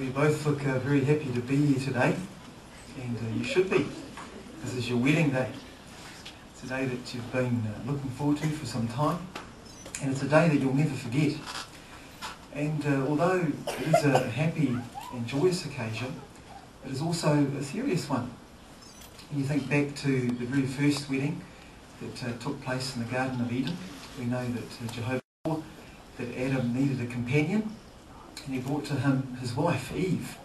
We both look very happy to be here today, and you should be. This is your wedding day. It's a day that you've been looking forward to for some time, and it's a day that you'll never forget. And although it is a happy and joyous occasion, it is also a serious one. And you think back to the very first wedding that took place in the Garden of Eden. We know that Jehovah saw that Adam needed a companion, and he brought to him his wife, Eve.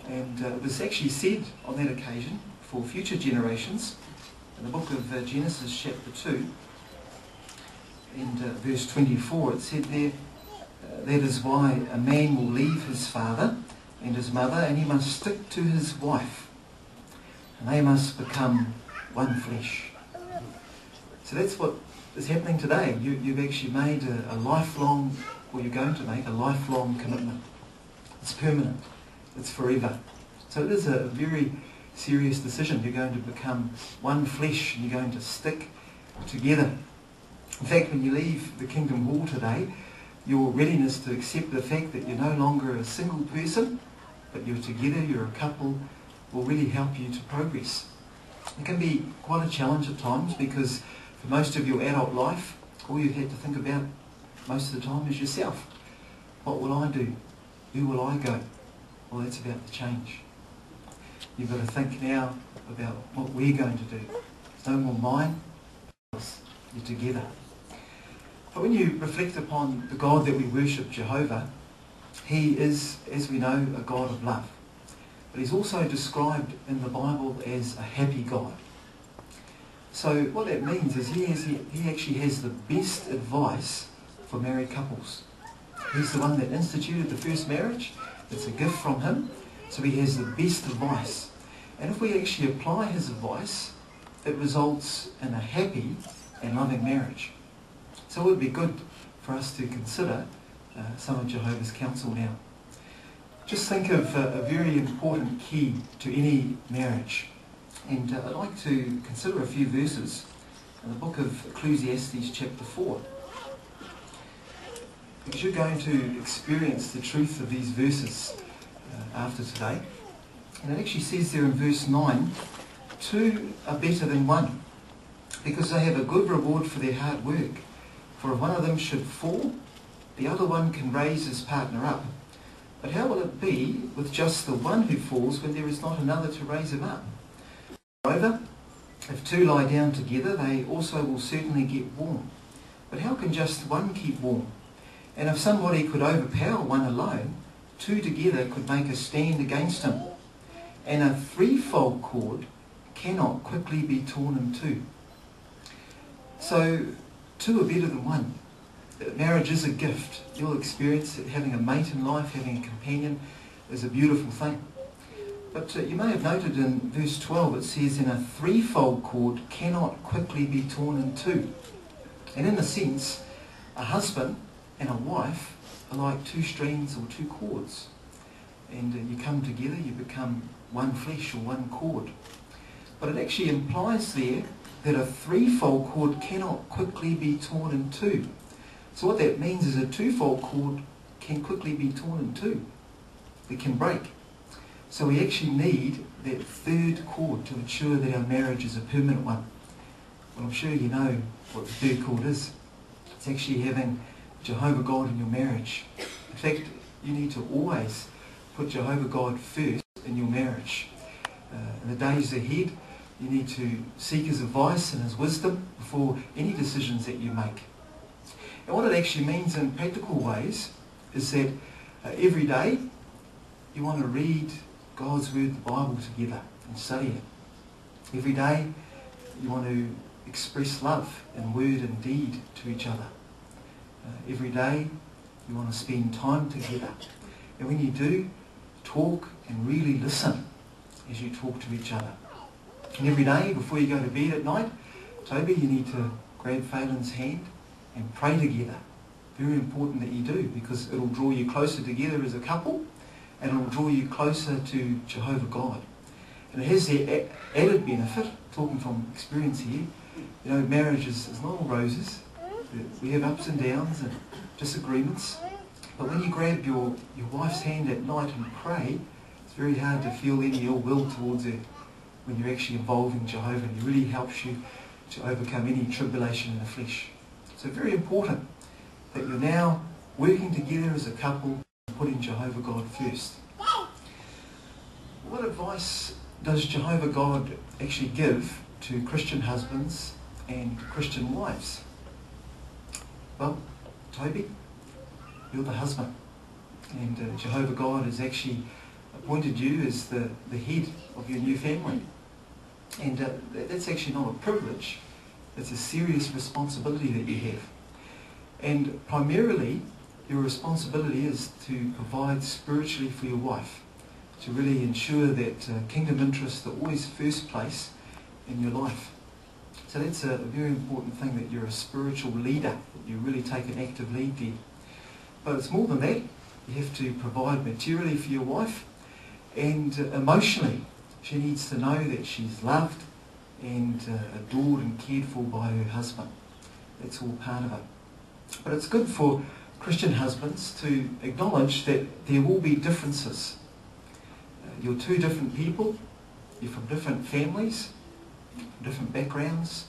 And it was actually said on that occasion for future generations, in the book of Genesis chapter 2, and verse 24, it said there, that is why a man will leave his father and his mother, and he must stick to his wife, and they must become one flesh. So that's what is happening today. You've actually made a lifelong, or you're going to make a lifelong commitment. It's permanent. It's forever. So it is a very serious decision. You're going to become one flesh, and you're going to stick together. In fact, when you leave the Kingdom Hall today, your readiness to accept the fact that you're no longer a single person, but you're together, you're a couple, will really help you to progress. It can be quite a challenge at times, because for most of your adult life, all you've had to think about most of the time is yourself. What will I do? Where will I go? Well, that's about to change. You've got to think now about what we're going to do. It's no more mine, you're together. But when you reflect upon the God that we worship, Jehovah, he is, as we know, a God of love. But he's also described in the Bible as a happy God. So what that means is he actually has the best advice for married couples. He's the one that instituted the first marriage. It's a gift from him. So he has the best advice. And if we actually apply his advice, it results in a happy and loving marriage. So it would be good for us to consider some of Jehovah's counsel now. Just think of a very important key to any marriage. And I'd like to consider a few verses in the book of Ecclesiastes chapter 4. Because you're going to experience the truth of these verses after today. And it actually says there in verse 9, 2 are better than one, because they have a good reward for their hard work. For if one of them should fall, the other one can raise his partner up. But how will it be with just the one who falls when there is not another to raise him up? Moreover, if two lie down together, they also will certainly get warm. But how can just one keep warm? And if somebody could overpower one alone, two together could make a stand against him. And a threefold cord cannot quickly be torn in two. So, two are better than one. Marriage is a gift. You'll experience that having a mate in life, having a companion, is a beautiful thing. But you may have noted in verse 12 it says, and a threefold cord cannot quickly be torn in two. And in a sense, a husband and a wife are like two strands or two cords. And you come together, you become one flesh or one cord. But it actually implies there that a threefold cord cannot quickly be torn in two. So what that means is a twofold cord can quickly be torn in two. It can break. So we actually need that third cord to ensure that our marriage is a permanent one. Well, I'm sure you know what the third cord is. It's actually having Jehovah God in your marriage. In fact, you need to always put Jehovah God first in your marriage. In the days ahead, you need to seek his advice and his wisdom before any decisions that you make. And what it actually means in practical ways is that every day you want to read God's Word, the Bible, together and study it. Every day you want to express love in word and deed to each other. Every day you want to spend time together. And when you do, talk and really listen as you talk to each other. And every day before you go to bed at night, Toby, you need to grab Faylens' hand and pray together. Very important that you do, because it will draw you closer together as a couple, and it will draw you closer to Jehovah God. And it has the added benefit, talking from experience here, you know, marriage is not all roses. We have ups and downs and disagreements. But when you grab your wife's hand at night and pray, it's very hard to feel any ill will towards her when you're actually involving Jehovah, and he really helps you to overcome any tribulation in the flesh. So very important that you're now working together as a couple and putting Jehovah God first. What advice does Jehovah God actually give to Christian husbands and Christian wives? Well, Toby, you're the husband, and Jehovah God has actually appointed you as the head of your new family. And that's actually not a privilege, it's a serious responsibility that you have. And primarily, your responsibility is to provide spiritually for your wife, to really ensure that kingdom interests are always first place in your life. So that's a very important thing, that you're a spiritual leader, that you really take an active lead there. But it's more than that. You have to provide materially for your wife, and emotionally she needs to know that she's loved and adored and cared for by her husband. That's all part of it. But it's good for Christian husbands to acknowledge that there will be differences. You're two different people, you're from different families, different backgrounds,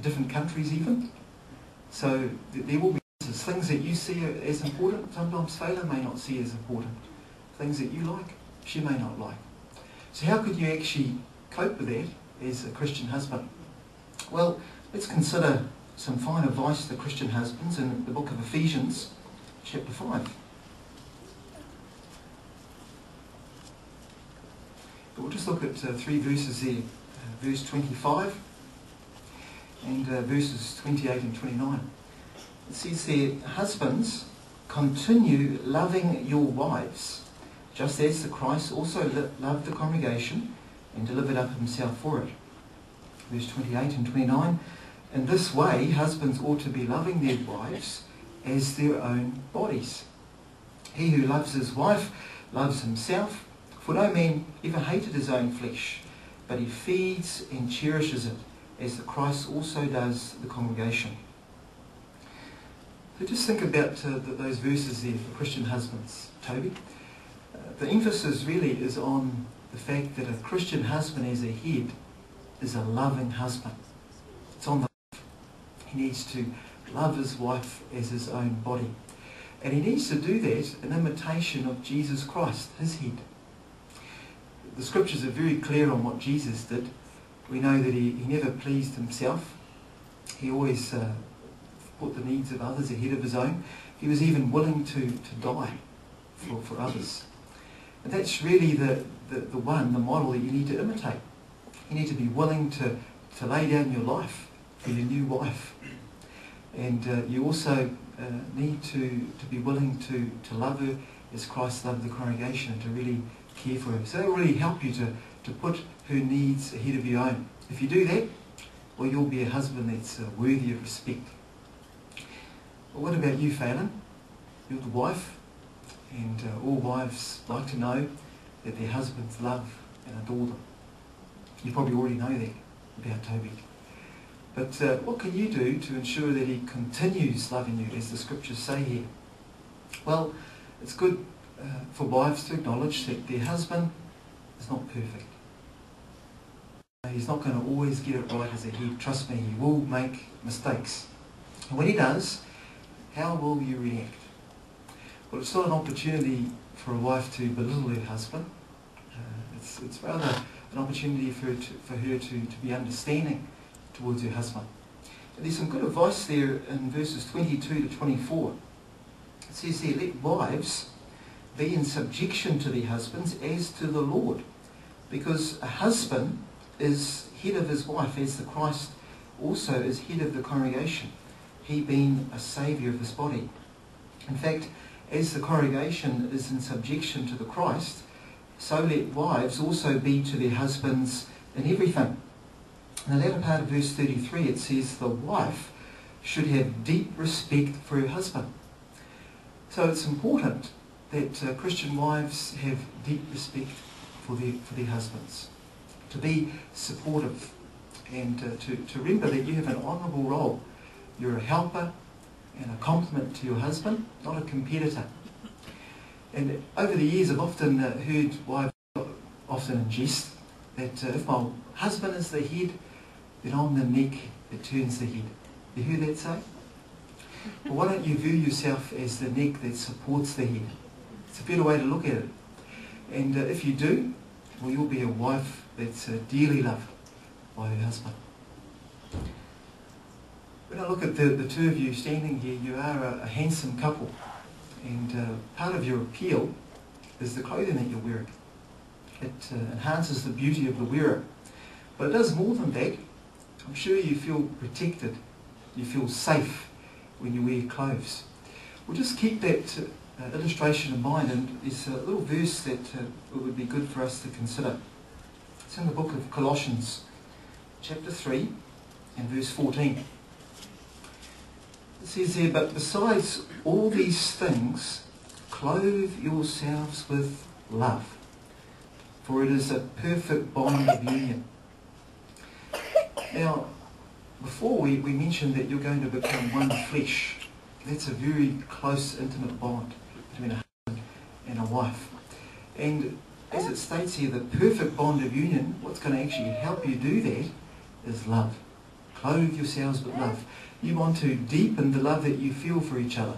different countries even. So there will be things that you see as important, sometimes Faylen may not see as important. Things that you like, she may not like. So how could you actually cope with that as a Christian husband? Well, let's consider some fine advice to Christian husbands in the book of Ephesians, chapter 5. But we'll just look at 3 verses there. Verse 25 and verses 28 and 29. It says there, husbands, continue loving your wives, just as the Christ also loved the congregation and delivered up himself for it. Verse 28 and 29. In this way, husbands ought to be loving their wives as their own bodies. He who loves his wife loves himself, for no man ever hated his own flesh, but he feeds and cherishes it, as the Christ also does the congregation. So just think about those verses there for Christian husbands, Toby. The emphasis really is on the fact that a Christian husband as a head is a loving husband. It's on the love. He needs to love his wife as his own body. And he needs to do that in imitation of Jesus Christ, his head. The scriptures are very clear on what Jesus did. We know that he never pleased himself. He always put the needs of others ahead of his own. He was even willing to die for others. And that's really the model that you need to imitate. You need to be willing to lay down your life for your new wife. And you also need to be willing to love her as Christ loved the congregation, and to really care for her. So that will really help you to put her needs ahead of your own. If you do that, well, you'll be a husband that's worthy of respect. But what about you, Faylens? You're the wife, and all wives like to know that their husbands love and adore them. You probably already know that about Toby. But what can you do to ensure that he continues loving you, as the scriptures say here? Well, it's good for wives to acknowledge that their husband is not perfect. He's not going to always get it right as a head. Trust me, he will make mistakes. And when he does, how will you react? Well, it's not an opportunity for a wife to belittle her husband. It's rather an opportunity for her to be understanding towards her husband. And there's some good advice there in verses 22 to 24. It says here, let wives be in subjection to their husbands as to the Lord, because a husband is head of his wife, as the Christ also is head of the congregation, he being a saviour of this body. In fact, as the congregation is in subjection to the Christ, so let wives also be to their husbands in everything. In the latter part of verse 33 it says the wife should have deep respect for her husband. So it's important that Christian wives have deep respect for their husbands, to be supportive, and to remember that you have an honourable role. You're a helper and a complement to your husband, not a competitor. And over the years I've often heard wives, often in jest, that if my husband is the head, then I'm the neck that turns the head. You heard that say? Well, why don't you view yourself as the neck that supports the head? It's a better way to look at it. And if you do, well, you'll be a wife that's dearly loved by her husband. When I look at the two of you standing here, you are a handsome couple. And part of your appeal is the clothing that you're wearing. It enhances the beauty of the wearer. But it does more than that. I'm sure you feel protected. You feel safe when you wear clothes. We'll just keep that illustration in mind, and there's a little verse that it would be good for us to consider. It's in the book of Colossians, chapter 3 and verse 14. It says there, "But besides all these things, clothe yourselves with love, for it is a perfect bond of union." Now, before we mentioned that you're going to become one flesh. That's a very close, intimate bond between a husband and a wife. And as it states here, the perfect bond of union, what's going to actually help you do that is love. Clothe yourselves with love. You want to deepen the love that you feel for each other.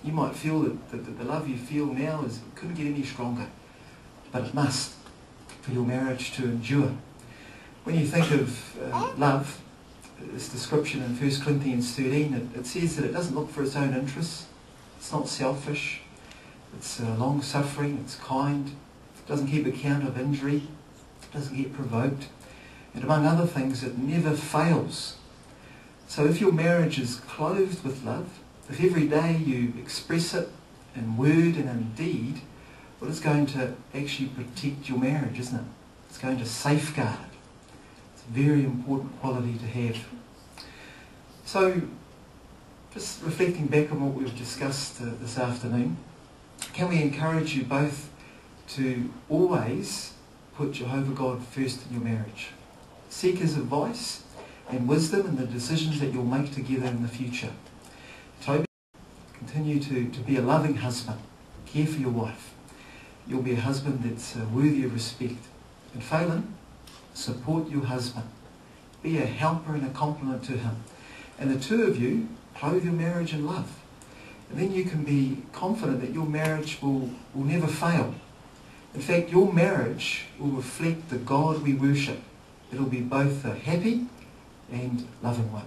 You might feel that the love you feel now couldn't get any stronger, but it must for your marriage to endure. When you think of love, this description in 1 Corinthians 13, it says that it doesn't look for its own interests. It's not selfish. It's long-suffering. It's kind. It doesn't keep account of injury. It doesn't get provoked. And among other things, it never fails. So if your marriage is clothed with love, if every day you express it in word and in deed, well, it's going to actually protect your marriage, isn't it? It's going to safeguard it. It's a very important quality to have. So, just reflecting back on what we've discussed this afternoon, can we encourage you both to always put Jehovah God first in your marriage? Seek His advice and wisdom in the decisions that you'll make together in the future. Toby, continue to be a loving husband. Care for your wife. You'll be a husband that's worthy of respect. And Phelan, support your husband. Be a helper and a complement to him. And the two of you, clothe your marriage in love. And then you can be confident that your marriage will never fail. In fact, your marriage will reflect the God we worship. It'll be both a happy and loving one.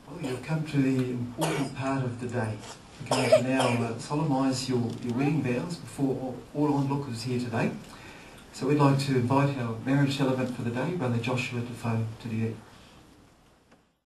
Well, you've come to the important part of the day. We're going to now solemnise your wedding vows before all onlookers here today. So we'd like to invite our marriage celebrant for the day, Brother Joshua Defoe, to do that.